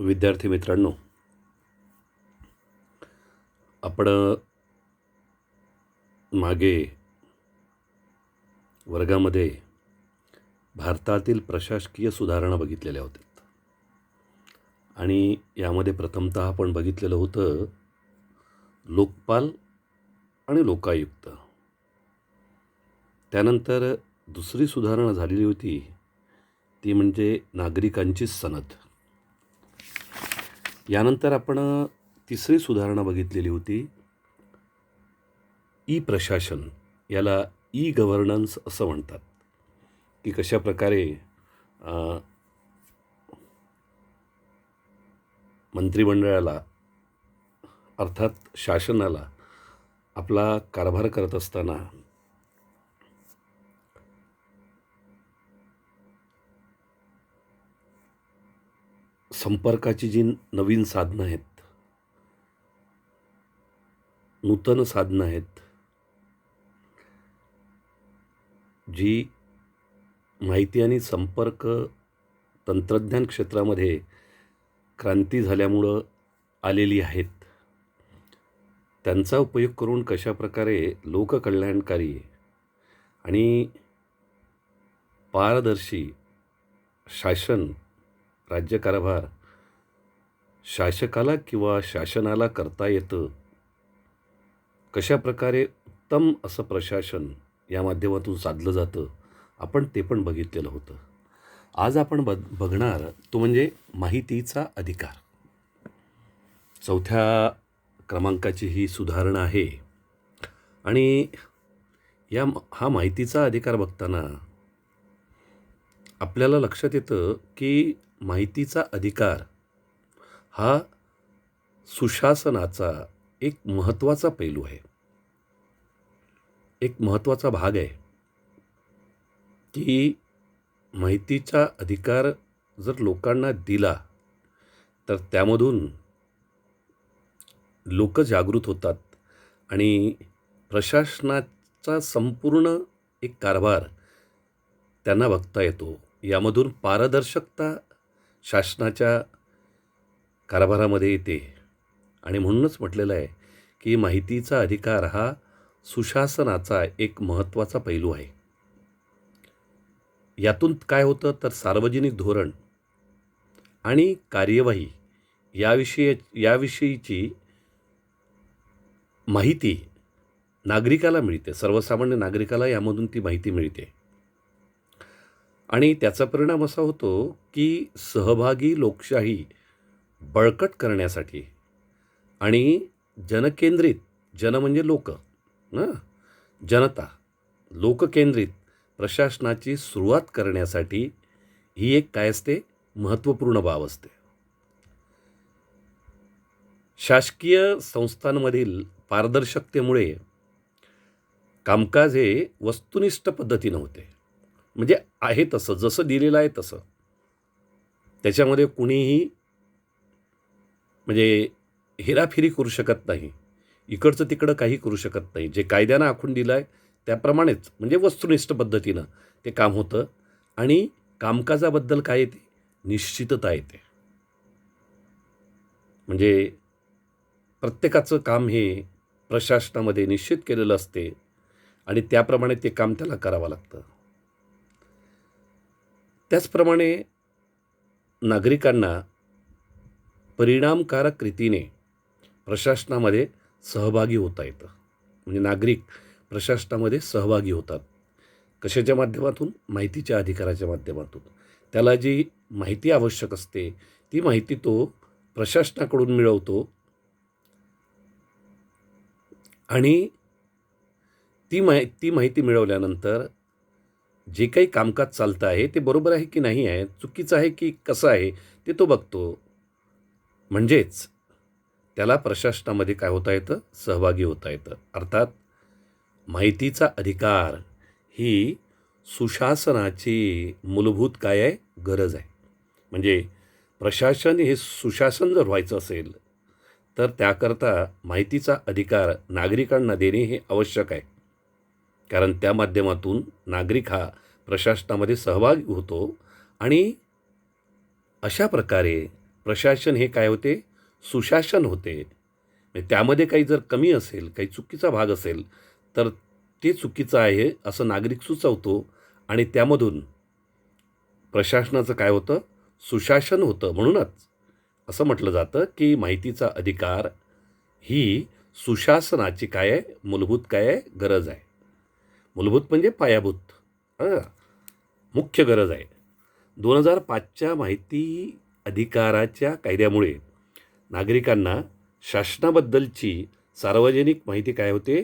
विद्यार्थी मित्रांनो, आपण मागे वर्गामध्ये भारतातील प्रशासकीय सुधारणा बघितलेल्या होत्या आणि यामध्ये प्रथमतः आपण बघितलेलं होतं लोकपाल आणि लोकायुक्त. त्यानंतर दुसरी सुधारणा झालेली होती ती म्हणजे नागरिकांची सनद. यानंतर आपण तिसरी सुधारणा बघितलेली होती ई प्रशासन, याला ई गव्हर्नन्स असं म्हणतात, की कशा प्रकारे मंत्रिमंडळाला अर्थात शासनाला आपला कारभार करत असताना संपर्काची जी नवीन साधनं आहेत, नूतन साधनं आहेत, जी माहिती आणि संपर्क तंत्रज्ञान क्षेत्रामध्ये क्रांती झाल्यामुळं आलेली आहेत, त्यांचा उपयोग करून कशाप्रकारे लोककल्याणकारी आणि पारदर्शी शासन, राज्यकारभार शासकाला किंवा शासनाला करता येतं, कशाप्रकारे उत्तम असं प्रशासन या माध्यमातून साधलं जातं, आपण ते पण बघितलेलं होतं. आज आपण बघणार तो म्हणजे माहितीचा अधिकार. 4थ्या क्रमांकाची ही सुधारणा आहे आणि हा माहितीचा अधिकार बघताना आपल्याला लक्षात येतं की माहितीचा अधिकार हा सुशासनाचा एक महत्त्वाचा पैलू आहे, एक महत्त्वाचा भाग आहे. की माहितीचा अधिकार जर लोकांना दिला तर त्यामधून लोक जागृत होतात आणि प्रशासनाचा संपूर्ण एक कारभार त्यांना बघता येतो. यामधून पारदर्शकता शासनाच्या कारभारामध्ये येते आणि म्हणूनच म्हटलेलं आहे की माहितीचा अधिकार हा सुशासनाचा एक महत्त्वाचा पैलू आहे. यातून काय होतं तर सार्वजनिक धोरण आणि कार्यवाही याविषयीची माहिती नागरिकाला मिळते, सर्वसामान्य नागरिकाला यामधून ती माहिती मिळते आणि त्याचा परिणाम असा होतो की सहभागी लोकशाही बळकट करण्यासाठी आणि जनकेंद्रित, जन म्हणजे लोक ना, जनता, लोककेंद्रित प्रशासनाची सुरुवात करण्यासाठी ही एक काय असते, महत्त्वपूर्ण बाब असते. शासकीय संस्थांमधील पारदर्शकतेमुळे कामकाज हे वस्तुनिष्ठ पद्धतीनं होते, म्हणजे आहे तसं, जसं दिलेलं आहे तसं. त्याच्यामध्ये कुणीही म्हणजे हेराफेरी करू शकत नाही, इकडचं तिकडं काही करू शकत नाही. जे कायद्यानं आखून दिलं आहे त्याप्रमाणेच म्हणजे वस्तुनिष्ठ पद्धतीनं ते काम होतं आणि कामकाजाबद्दल काय येते, निश्चितता येते. म्हणजे प्रत्येकाचं काम हे प्रशासनामध्ये निश्चित केलेलं असते आणि त्याप्रमाणे ते काम त्याला करावं लागतं. त्याचप्रमाणे नागरिकांना परिणामकारक रीतीने प्रशासनामध्ये सहभागी होता येतं. म्हणजे नागरिक प्रशासनामध्ये सहभागी होतात. कशाच्या माध्यमातून? माहितीच्या अधिकाराच्या माध्यमातून. त्याला जी माहिती आवश्यक असते ती माहिती तो प्रशासनाकडून मिळवतो आणि ती माहिती मिळवल्यानंतर जे काही कामकाज चालतं आहे ते बरोबर आहे की नाही आहे, चुकीचं आहे की कसं आहे ते तो बघतो. म्हणजेच त्याला प्रशासनामध्ये काय होता येतं, सहभागी होता येतं. अर्थात माहितीचा अधिकार ही सुशासनाची मूलभूत काय आहे, गरज आहे. म्हणजे प्रशासन हे सुशासन जर व्हायचं असेल तर त्याकरता माहितीचा अधिकार नागरिकांना देणे हे आवश्यक आहे. कारण त्या माध्यमातून नागरिक हा प्रशासनामध्ये सहभागी होतो आणि अशा प्रकारे प्रशासन हे काय होते, सुशासन होते. म्हणजे त्यामध्ये काही जर कमी असेल, काही चुकीचा भाग असेल, तर ते चुकीचं आहे असं नागरिक सुचवतो आणि त्यामधून प्रशासनाचं काय होतं, सुशासन होतं. म्हणूनच असं म्हटलं जातं की माहितीचा अधिकार ही सुशासनाची काय आहे, मूलभूत काय आहे, गरज आहे. मूलभूत म्हणजे पायाभूत, हां, मुख्य गरज आहे. 2005च्या माहिती अधिकाराच्या कायद्यामुळे नागरिकांना शासनाबद्दलची सार्वजनिक माहिती काय होते,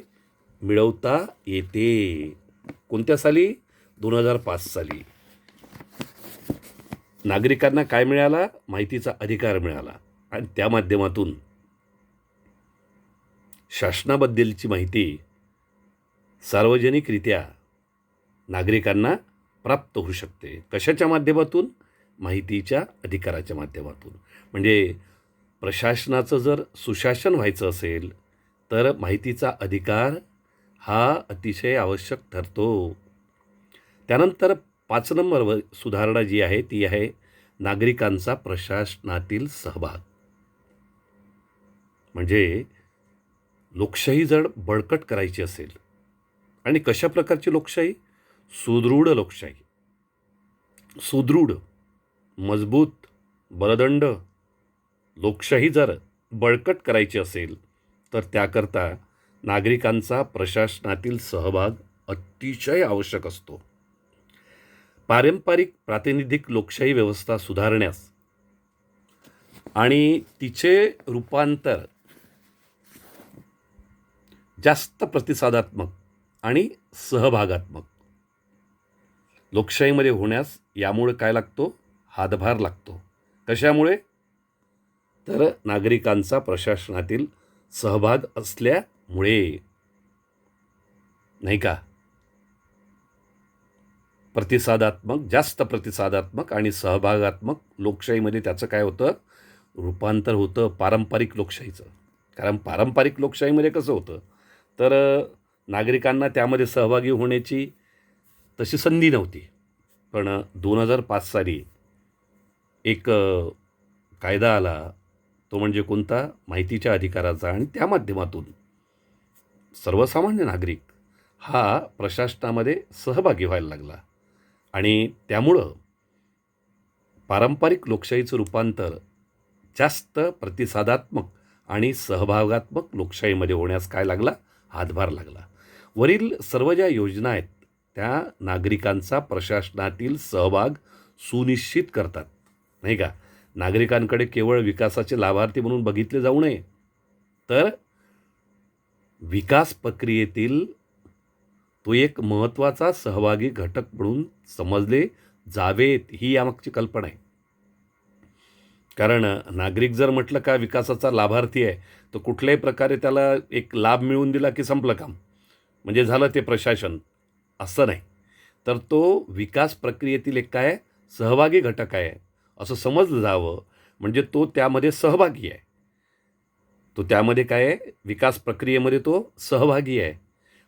मिळवता येते. कोणत्या साली? 2005 साली. नागरिकांना काय मिळाला? माहितीचा अधिकार मिळाला आणि त्या माध्यमातून शासनाबद्दलची माहिती सार्वजनिकरित्या नागरिकांना प्राप्त होऊ शकते. कशाच्या माध्यमातून? माहितीच्या अधिकाराच्या माध्यमातून. म्हणजे प्रशासनाचं जर सुशासन व्हायचं असेल तर माहितीचा अधिकार हा अतिशय आवश्यक ठरतो. त्यानंतर 5 नंबरवर सुधारणा जी आहे ती आहे नागरिकांचा प्रशासनातील सहभाग. म्हणजे लोकशाही जर बळकट करायची असेल, आणि कशा प्रकारची लोकशाही? सुदृढ लोकशाही, सुदृढ, मजबूत, बलदंड लोकशाही जर बळकट करायची असेल तर त्याकरता नागरिकांचा प्रशासनातील सहभाग अतिशय आवश्यक असतो. पारंपरिक प्रातिनिधिक लोकशाही व्यवस्था सुधारण्यास आणि तिचे रूपांतर जास्त प्रतिसादात्मक आणि सहभागात्मक लोकशाहीमध्ये होण्यास यामुळे काय लागतो? हातभार लागतो. कशामुळे? तर नागरिकांचा प्रशासनातील सहभाग असल्यामुळे, नाही का? प्रतिसादात्मक, जास्त प्रतिसादात्मक आणि सहभागात्मक लोकशाहीमध्ये त्याचं काय होतं? रूपांतर होतं पारंपरिक लोकशाहीचं. कारण पारंपरिक लोकशाहीमध्ये कसं होतं, तर नागरिकांना त्यामध्ये सहभागी होण्याची तशी संधी नव्हती. पण 2005 साली एक कायदा आला, तो म्हणजे कोणता? माहितीच्या अधिकाराचा. आणि त्या माध्यमातून सर्वसामान्य नागरिक हा प्रशासनामध्ये सहभागी व्हायला लागला आणि त्यामुळं पारंपरिक लोकशाहीचं रूपांतर जास्त प्रतिसादात्मक आणि सहभागात्मक लोकशाहीमध्ये होण्यास काय लागला? हातभार लागला. वरील सर्व ज्या योजना आहेत त्या नागरिकांचा प्रशासनातील सहभाग सुनिश्चित करतात, नाही का? नागरिकांकडे केवळ विकासाचे लाभार्थी म्हणून बघितले जाऊ नये, तर विकास प्रक्रियेतील तो एक महत्त्वाचा सहभागी घटक म्हणून समजले जावेत, ही यामागची कल्पना आहे. कारण नागरिक जर म्हटलं का विकासाचा लाभार्थी आहे, तर कुठल्याही प्रकारे त्याला एक लाभ मिळवून दिला की संपलं काम, म्हणजे झालं ते प्रशासन, असं नाही. तर तो विकास प्रक्रियेतील एक काय सहभागी घटक आहे असं समजलं जावं, म्हणजे तो त्यामध्ये सहभागी आहे. तो त्यामध्ये काय आहे? विकास प्रक्रियेमध्ये तो सहभागी आहे.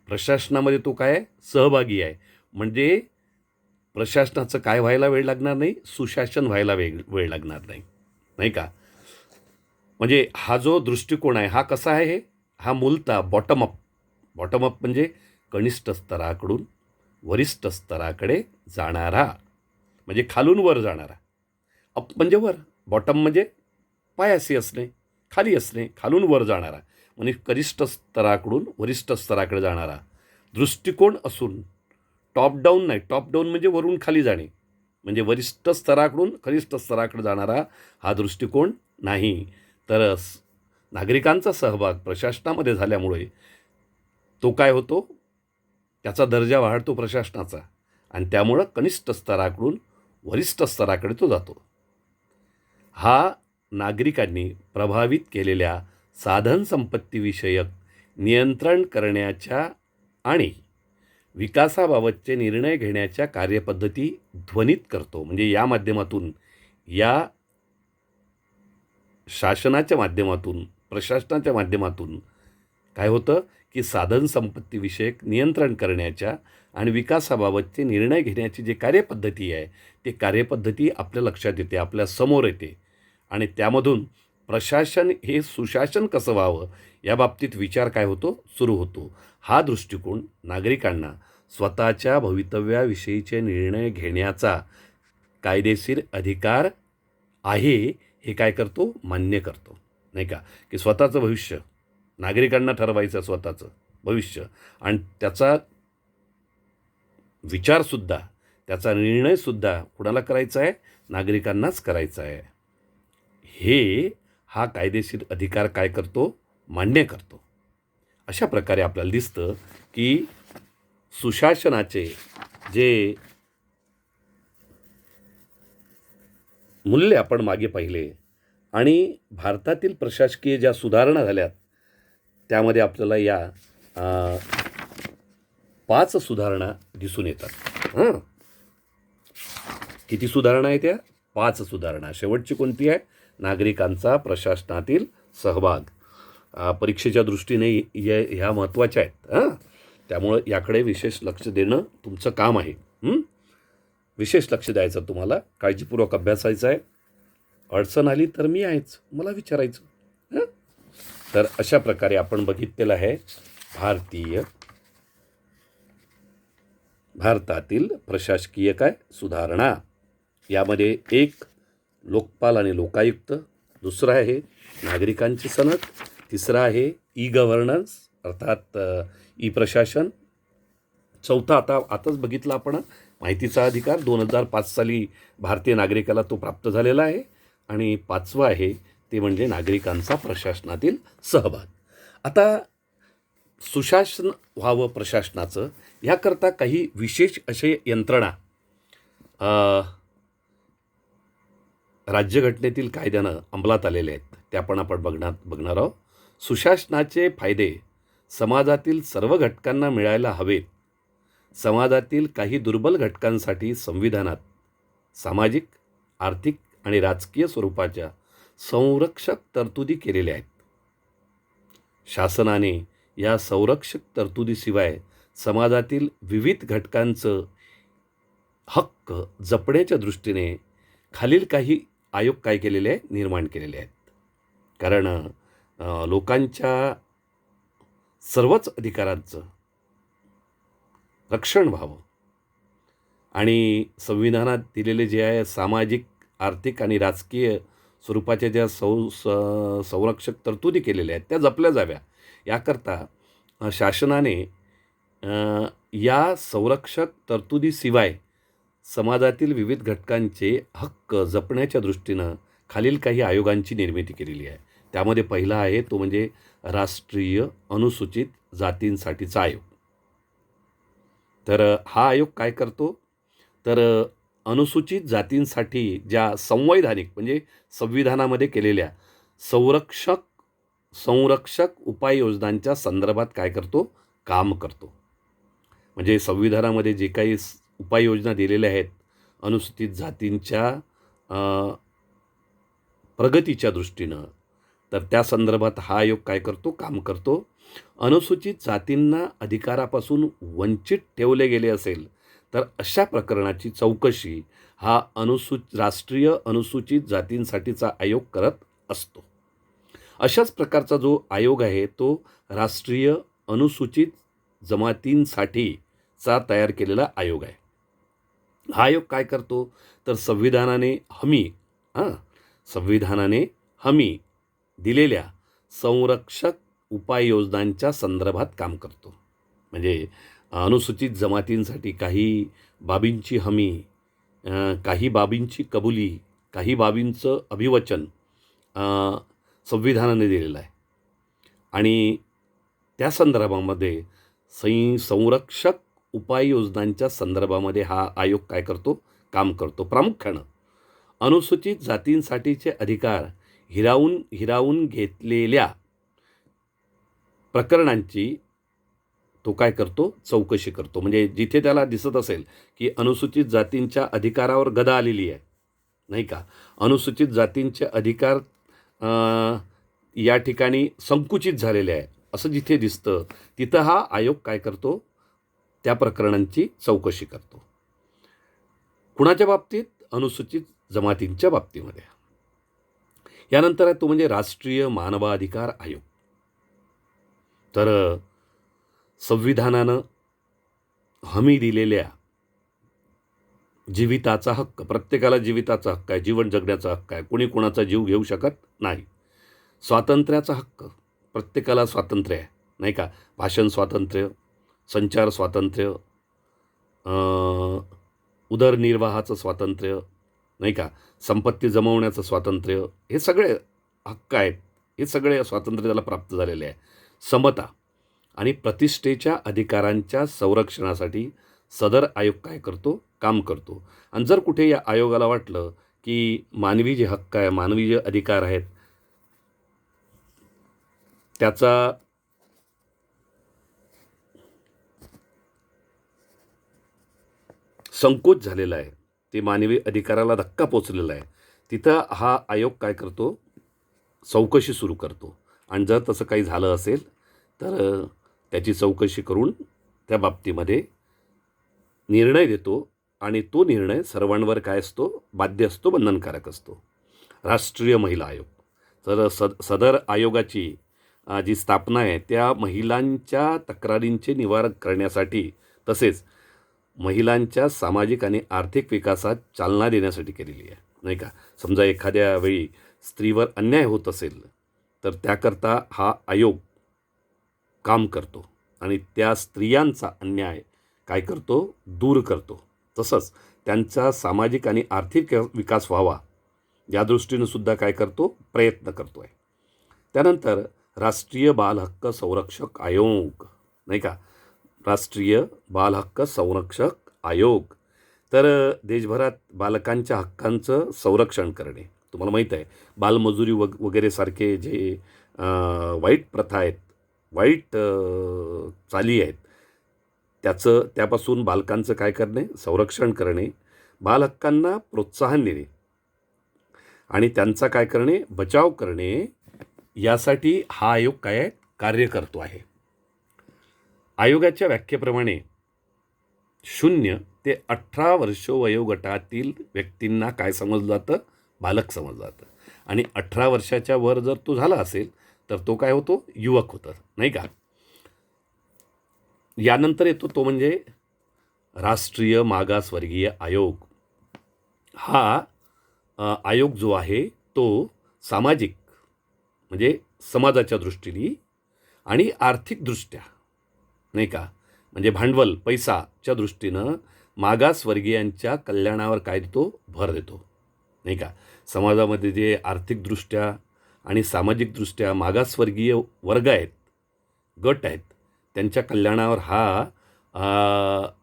प्रशासनामध्ये तो काय आहे? सहभागी आहे. म्हणजे प्रशासनाचं काय व्हायला वेळ लागणार नाही? सुशासन व्हायला वेळ लागणार नाही, नाही का? म्हणजे हा जो दृष्टिकोन आहे हा कसा आहे? हा मूलतः बॉटम अप. बॉटम अप म्हणजे कनिष्ठ स्तराकडून वरिष्ठ स्तराकडे जाणारा, म्हणजे खालून वर जाणारा. अप म्हणजे वर, बॉटम म्हणजे पायाशी असणे, खाली असणे, खालून वर जाणारा, म्हणजे कनिष्ठ स्तराकडून वरिष्ठ स्तराकडे जाणारा दृष्टिकोन असून टॉप डाऊन नाही. टॉप डाऊन म्हणजे वरून खाली जाणे, म्हणजे वरिष्ठ स्तराकडून कनिष्ठ स्तराकडे जाणारा हा दृष्टिकोन नाही. तर नागरिकांचा सहभाग प्रशासनामध्ये झाल्यामुळे तो काय होतो? त्याचा दर्जा वाढतो प्रशासनाचा आणि त्यामुळं कनिष्ठ स्तराकडून वरिष्ठ स्तराकडे तो जातो. हा नागरिकांनी प्रभावित केलेल्या साधनसंपत्तीविषयक नियंत्रण करण्याच्या आणि विकासाबाबतचे निर्णय घेण्याच्या कार्यपद्धती ध्वनित करतो. म्हणजे या माध्यमातून, या शासनाच्या माध्यमातून, प्रशासनाच्या माध्यमातून काय होतं की साधनसंपत्तीविषयक नियंत्रण करण्याच्या आणि विकासाबाबतचे निर्णय घेण्याची जी कार्यपद्धती आहे ती कार्यपद्धती आपल्या लक्षात येते, आपल्या समोर येते आणि त्यामधून प्रशासन हे सुशासन कसं व्हावं या बाबतीत विचार काय होतो सुरू होतो. हा दृष्टिकोन नागरिकांना स्वतःच्या भवितव्याविषयीचे निर्णय घेण्याचा कायदेशीर अधिकार आहे हे काय करतो मान्य करतो, नाही का, की स्वतःचं भविष्य नागरिकांना ठरवायचं, स्वतःचं भविष्य, आणि त्याचा विचारसुद्धा, त्याचा निर्णयसुद्धा कुणाला करायचा आहे, नागरिकांनाच करायचा आहे. हे हा कायदेशीर अधिकार काय करतो मान्य करतो. अशा प्रकारे आपल्याला दिसतं की सुशासनाचे जे मूल्य आपण मागे पाहिले आणि भारतातील प्रशासकीय ज्या सुधारणा झाल्यात त्यामध्ये आपल्याला या 5 सुधारणा दिसून येतात. किती सुधारणा आहे त्या? 5 सुधारणा. शेवटची कोणती आहे? नागरिकांचा प्रशासनातील सहभाग. परीक्षेच्या दृष्टीने ह्या महत्त्वाच्या आहेत. त्यामुळं याकडे विशेष लक्ष देणं तुमचं काम आहे. विशेष लक्ष द्यायचं, तुम्हाला काळजीपूर्वक अभ्यासायचं आहे. अडचण आली तर मी आहेच, मला विचारायचं. तर अशा प्रकारे आपण बघितलेलं आहे भारतातील प्रशासकीय काय सुधारणा. यामध्ये 1 लोकपाल आणि लोकायुक्त, दुसरं आहे नागरिकांची सनद, तिसरं आहे ई गव्हर्नन्स अर्थात ई प्रशासन, चौथा आताच बघितला आपण माहितीचा अधिकार 2005 साली भारतीय नागरिकाला तो प्राप्त झालेला आहे, आणि 5वं आहे ते म्हणजे नागरिकांचा प्रशासनातील सहभाग. आता सुशासन व्हावं प्रशासनाचं याकरता काही विशेष असे यंत्रणा राज्यघटनेतील कायद्यानं अंमलात आलेले आहेत, त्या पण आपण बघणार आहोत. सुशासनाचे फायदे समाजातील सर्व घटकांना मिळायला हवेत. समाजातील काही दुर्बल घटकांसाठी संविधानात सामाजिक, आर्थिक आणि राजकीय स्वरूपाच्या संरक्षक तरतुदी केलेल्या आहेत. शासनाने या संरक्षक तरतुदीशिवाय समाजातील विविध घटकांचं हक्क जपण्याच्या दृष्टीने खालील काही आयोग काय केलेले आहे, निर्माण केलेले आहेत. कारण लोकांच्या सर्वच अधिकारांचं रक्षण व्हावं आणि संविधानात दिलेले जे आहे सामाजिक, आर्थिक आणि राजकीय स्वरूपाच्या ज्या संरक्षक तरतुदी केलेल्या आहेत त्या जपल्या जाव्या, याकरता शासनाने या संरक्षक तरतुदीशिवाय समाजातील विविध घटकांचे हक्क जपण्याच्या दृष्टीनं खालील काही आयोगांची निर्मिती केलेली आहे. त्यामध्ये पहिला आहे तो म्हणजे राष्ट्रीय अनुसूचित जातींसाठीचा आयोग. तर हा आयोग काय करतो, तर अनुसूचित जातींसाठी ज्या संवैधानिक म्हणजे संविधानामध्ये केलेल्या संरक्षक उपाययोजनांच्या संदर्भात काय करतो, काम करतो. म्हणजे संविधानामध्ये जे काही उपाययोजना दिलेल्या आहेत अनुसूचित जातींच्या प्रगतीच्या दृष्टीनं, तर त्या संदर्भात हा आयोग काय करतो, काम करतो. अनुसूचित जातींना अधिकारापासून वंचित ठेवले गेले असेल तर अशा प्रकरणाची चौकशी हा राष्ट्रीय अनुसूचित जातींसाठीचा आयोग करत असतो. अशाच प्रकारचा जो आयोग आहे तो राष्ट्रीय अनुसूचित जमातींसाठीचा तयार केलेला आयोग आहे. हा आयोग काय करतो, तर संविधानाने हमी दिलेल्या संरक्षक उपाययोजनांच्या संदर्भात काम करतो. म्हणजे अनुसूचित जमातींसाठी काही बाबींची हमी, काही बाबींची कबुली, काही बाबींचं अभिवचन संविधानाने दिलेलं आहे, आणि त्या संदर्भामध्ये संरक्षक उपाययोजनांच्या संदर्भामध्ये हा आयोग काय करतो, काम करतो. प्रामुख्यानं अनुसूचित जातींसाठीचे अधिकार हिरावून घेतलेल्या प्रकरणांची तो काय करतो, चौकशी करतो. म्हणजे जिथे त्याला दिसत असेल की अनुसूचित जातींच्या अधिकारावर गदा आलेली आहे, नाही का, अनुसूचित जातींचे अधिकार या ठिकाणी संकुचित झालेले आहे असं जिथे दिसतं तिथं हा आयोग काय करतो, त्या प्रकरणांची चौकशी करतो. कुणाच्या बाबतीत? अनुसूचित जमातींच्या बाबतीमध्ये. यानंतर आहे तो म्हणजे राष्ट्रीय मानवाधिकार आयोग. तर संविधानानं हमी दिलेल्या जीविताचा हक्क, प्रत्येकाला जीविताचा हक्क आहे, जीवन जगण्याचा हक्क आहे, कोणी कोणाचा जीव घेऊ शकत नाही. स्वातंत्र्याचा हक्क, प्रत्येकाला स्वातंत्र्य आहे, नाही का. भाषण स्वातंत्र्य, संचार स्वातंत्र्य, उदरनिर्वाहाचं स्वातंत्र्य, नाही का, संपत्ती जमवण्याचं स्वातंत्र्य, हे सगळे हक्क आहेत. हे सगळे स्वातंत्र्य त्याला प्राप्त झालेले आहे. समता आणि प्रतिष्ठेच्या अधिकारांच्या संरक्षणासाठी सदर आयोग काय करतो, काम करतो. आणि जर कुठे या आयोगाला वाटलं की मानवी जे हक्क आहे, मानवी जे अधिकार आहेत, त्याचा संकोच झालेला आहे, ते मानवी अधिकाराला धक्का पोचलेला आहे, तिथं हा आयोग काय करतो, चौकशी सुरू करतो. आणि जर तसं काही झालं असेल तर त्याची चौकशी करून त्या बाबतीमध्ये निर्णय देतो. आणि तो निर्णय सर्वांवर काय असतो, बाध्य असतो, बंधनकारक असतो. राष्ट्रीय महिला आयोग. तर सदर आयोगाची जी स्थापना आहे त्या महिलांच्या तक्रारींचे निवारण करण्यासाठी, तसेच महिलांच्या सामाजिक आणि आर्थिक विकासात चालना देण्यासाठी केलेली आहे, नाही का. समजा एखाद्या वेळी स्त्रीवर अन्याय होत असेल तर त्याकरता हा आयोग काम करतो आणि त्या स्त्रियांचा अन्याय काय करतो, दूर करतो. तसंच त्यांचा सामाजिक आणि आर्थिक विकास व्हावा या दृष्टीनं सुद्धा काय करतो, प्रयत्न करतो आहे. त्यानंतर राष्ट्रीय बाल हक्क संरक्षक आयोग, नाही का, राष्ट्रीय बाल हक्क संरक्षक आयोग. तर देशभरात बालकांच्या हक्कांचं संरक्षण करणे. तुम्हाला माहीत आहे, बालमजुरी वगैरे सारखे जे वाईट प्रथा आहेत, वाईट चाली आहेत, त्यापासून बालकांचं काय करणे, संरक्षण करणे, बालहक्कांना प्रोत्साहन देणे आणि त्यांचा काय करणे, बचाव करणे, यासाठी हा आयोग काय आहे, कार्य करतो आहे. आयोगाच्या व्याख्येप्रमाणे 0 ते 18 वर्ष वयोगटातील व्यक्तींना काय समजलं जातं, बालक समजलं जातं. आणि 18 वर्षाच्या वर जर तो झाला असेल तर तो काय होतो, युवक होतं, नाही का. यानंतर येतो तो म्हणजे राष्ट्रीय मागासवर्गीय आयोग. हा आयोग जो आहे तो सामाजिक म्हणजे समाजाच्या दृष्टीने आणि आर्थिकदृष्ट्या, नाही का, म्हणजे भांडवल पैसाच्या दृष्टीनं मागासवर्गीयांच्या कल्याणावर काय देतो, भर देतो, नाही का. समाजामध्ये जे आर्थिकदृष्ट्या आणि सामाजिकदृष्ट्या मागासवर्गीय वर्ग आहेत, गट आहेत, त्यांच्या कल्याणावर हा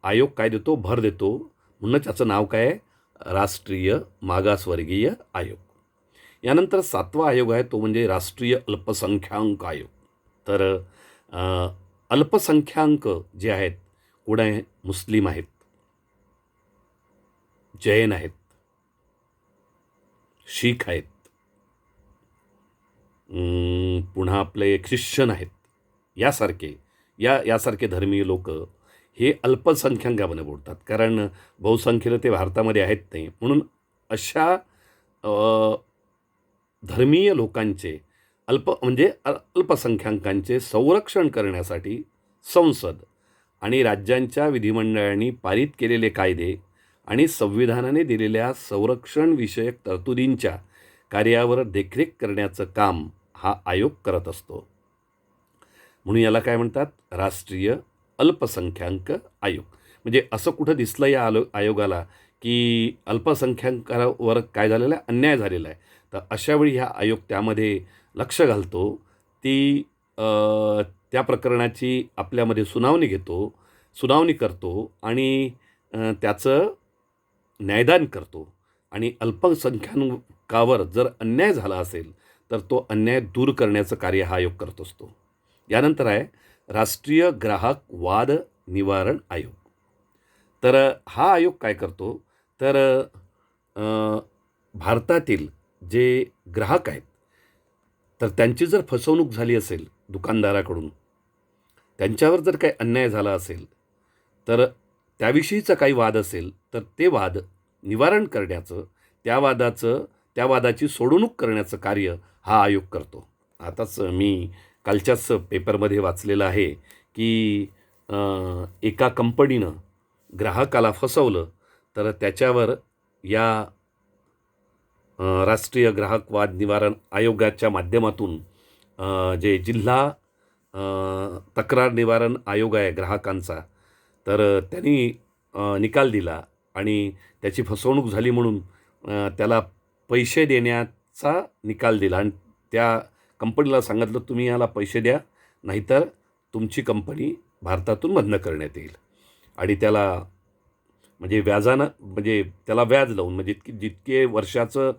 आयोग काय देतो, भर देतो. म्हणून त्याचं नाव काय आहे, राष्ट्रीय मागासवर्गीय आयोग. यानंतर 7वा आयोग आहे तो म्हणजे राष्ट्रीय अल्पसंख्याक आयोग. तर अल्पसंख्याक जे आहेत, कोण आहे, मुस्लिम आहेत, जैन आहेत, शीख आहेत, पुन्हा आपले ख्रिश्चन आहेत, यासारखे धर्मीय लोक हे अल्पसंख्याकामध्ये बोलतात, कारण बहुसंख्येनं ते भारतामध्ये आहेत नाही. म्हणून अशा धर्मीय लोकांचे अल्पसंख्याकांचे संरक्षण करण्यासाठी संसद आणि राज्यांच्या विधिमंडळांनी पारित केलेले कायदे आणि संविधानाने दिलेल्या संरक्षणविषयक तरतुदींच्या कार्यावर देखरेख करण्याचं काम हा आयोग करत असतो. म्हणून याला काय म्हणतात, राष्ट्रीय अल्पसंख्याक आयोग. म्हणजे असं कुठं दिसलं या आयोगाला की अल्पसंख्याकावर काय झालेलं आहे, अन्याय झालेला आहे, तर अशावेळी हा आयोग त्यामध्ये लक्ष घालतो, त्या प्रकरणाची आपल्यामध्ये सुनावणी करतो आणि त्याचं न्यायदान करतो. आणि अल्पसंख्याकावर जर अन्याय झाला असेल तर तो अन्याय दूर करण्याचं कार्य हा आयोग करत असतो. यानंतर आहे राष्ट्रीय ग्राहक वाद निवारण आयोग. तर हा आयोग काय करतो, तर भारतातील जे ग्राहक आहेत तर त्यांची जर फसवणूक झाली असेल दुकानदाराकडून, त्यांच्यावर जर काही अन्याय झाला असेल, तर त्याविषयीचा काही वाद असेल तर ते वाद निवारण करण्याचं, त्या वादाचं त्या वादाची सोडवणूक करण्याचं कार्य हा आयोग करतो. आताच मी कालच्याच पेपरमध्ये वाचलेलं आहे की एका कंपनीनं ग्राहकाला फसवलं, तर त्याच्यावर या राष्ट्रीय ग्राहक वाद निवारण आयोगाच्या माध्यमातून जे जिल्हा तक्रार निवारण आयोग आहे ग्राहकांचा, तर त्यांनी निकाल दिला आणि त्याची फसवणूक झाली म्हणून त्याला पैसे देण्याचा निकाल दिला आणि त्या कंपनीला सांगितलं, तुम्ही याला पैसे द्या, नाहीतर तुमची कंपनी भारतातून बंद करण्यात येईल. आणि त्याला म्हणजे व्याजानं, म्हणजे त्याला व्याज लावून, म्हणजे जितके वर्षाचं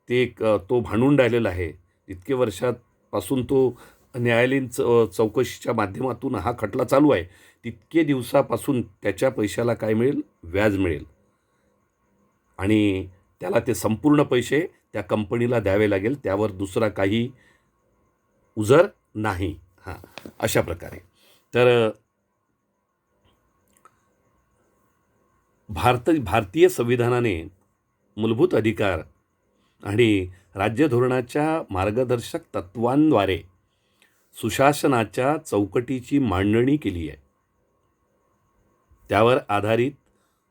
ते तो भांडून राहिलेला आहे, जितके वर्षापासून तो न्यायालयीन चौकशीच्या माध्यमातून हा खटला चालू आहे, तितके दिवसापासून त्याच्या पैशाला काय मिळेल? व्याज मिळेल. आणि त्याला ते संपूर्ण पैसे त्या कंपनीला द्यावे लागेल, त्यावर दुसरा काही उजर नाही. हां, अशा प्रकारे. तर भारतीय संविधानाने मूलभूत अधिकार आणि राज्य धोरणाच्या मार्गदर्शक तत्वांद्वारे सुशासनाच्या चौकटीची मांडणी केली आहे. त्यावर आधारित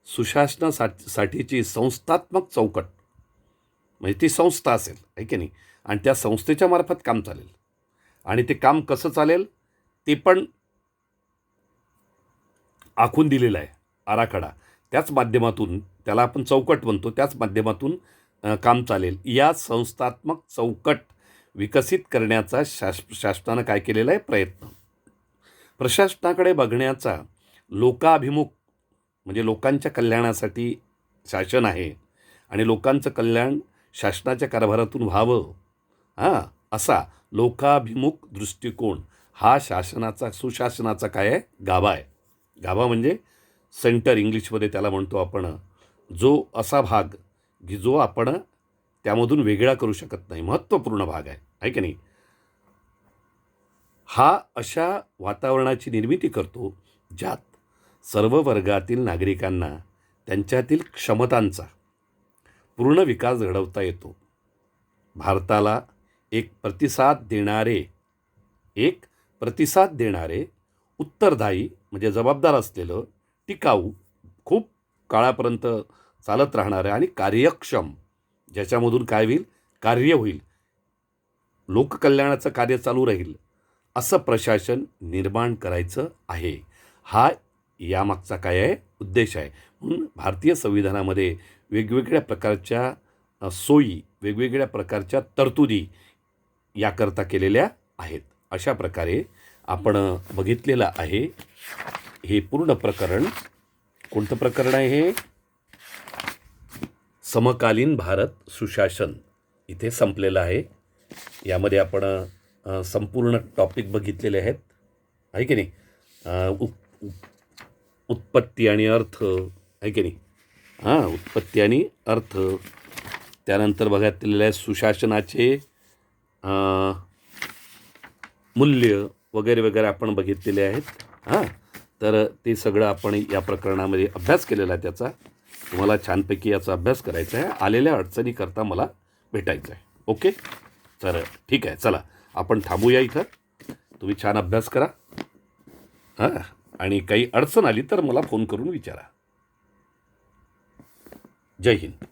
सुशासनासाठीची संस्थात्मक चौकट, म्हणजे ती संस्था असेल, आहे की नाही, आणि त्या संस्थेच्या मार्फत काम चालेल. आणि ते काम कसं चालेल ते पण आखून दिलेलं आहे, आराखडा. त्याच माध्यमातून, त्याला आपण चौकट म्हणतो, त्याच माध्यमातून काम चालेल. या संस्थात्मक चौकट विकसित करण्याचा शासनानं काय केलेला आहे? प्रयत्न. प्रशासनाकडे बघण्याचा लोकाभिमुख, म्हणजे लोकांच्या कल्याणासाठी शासन आहे आणि लोकांचं कल्याण शासनाच्या कारभारातून व्हावं, असा लोकाभिमुख दृष्टिकोन हा सुशासनाचा काय आहे? गाभा आहे. गाभा म्हणजे सेंटर, इंग्लिशमध्ये त्याला म्हणतो आपण. जो असा भाग की जो आपण त्यामधून वेगळा करू शकत नाही, महत्त्वपूर्ण भाग आहे की नाही. हा अशा वातावरणाची निर्मिती करतो ज्यात सर्व वर्गातील नागरिकांना त्यांच्यातील क्षमतांचा पूर्ण विकास घडवता येतो. भारताला एक प्रतिसाद देणारे, उत्तरदायी, म्हणजे जबाबदार असलेलं, टिकाऊ, खूप काळापर्यंत चालत राहणारं आणि कार्यक्षम, ज्याच्यामधून काय होईल? कार्य होईल, लोककल्याणाचं कार्य चालू राहील, असं प्रशासन निर्माण करायचं आहे. हा यामागचा काय आहे? उद्देश आहे. म्हणून भारतीय संविधानामध्ये वेगवेगळ्या प्रकारच्या सोयी, वेगवेगळ्या प्रकारच्या तरतुदी याकरता केलेल्या आहेत. अशा प्रकारे आपण बघितलेलं आहे. हे पूर्ण प्रकरण, कोणतं प्रकरण आहे हे? समकालीन भारत सुशासन इथे संपलेलं आहे. यामध्ये आपण संपूर्ण टॉपिक बघितलेले आहेत, आहे की नाही. उत्पत्ती आणि अर्थ, आहे की नाही. उत्पत्ती आणि अर्थ. त्यानंतर बघितलेलं आहे सुशासनाचे मूल्य वगैरे वगैरे आपण बघितलेले आहेत. तर ते सगळं आपण या प्रकरणामध्ये अभ्यास केलेला आहे त्याचा. तुम्हाला छानपैकी याचा अभ्यास करायचा आहे. आलेल्या अडचणीकरता मला भेटायचं आहे. ओके, तर ठीक आहे, चला आपण थांबूया इथं. तुम्ही छान अभ्यास करा, आणि काही अडचण आली तर मला फोन करून विचारा. जय हिंद.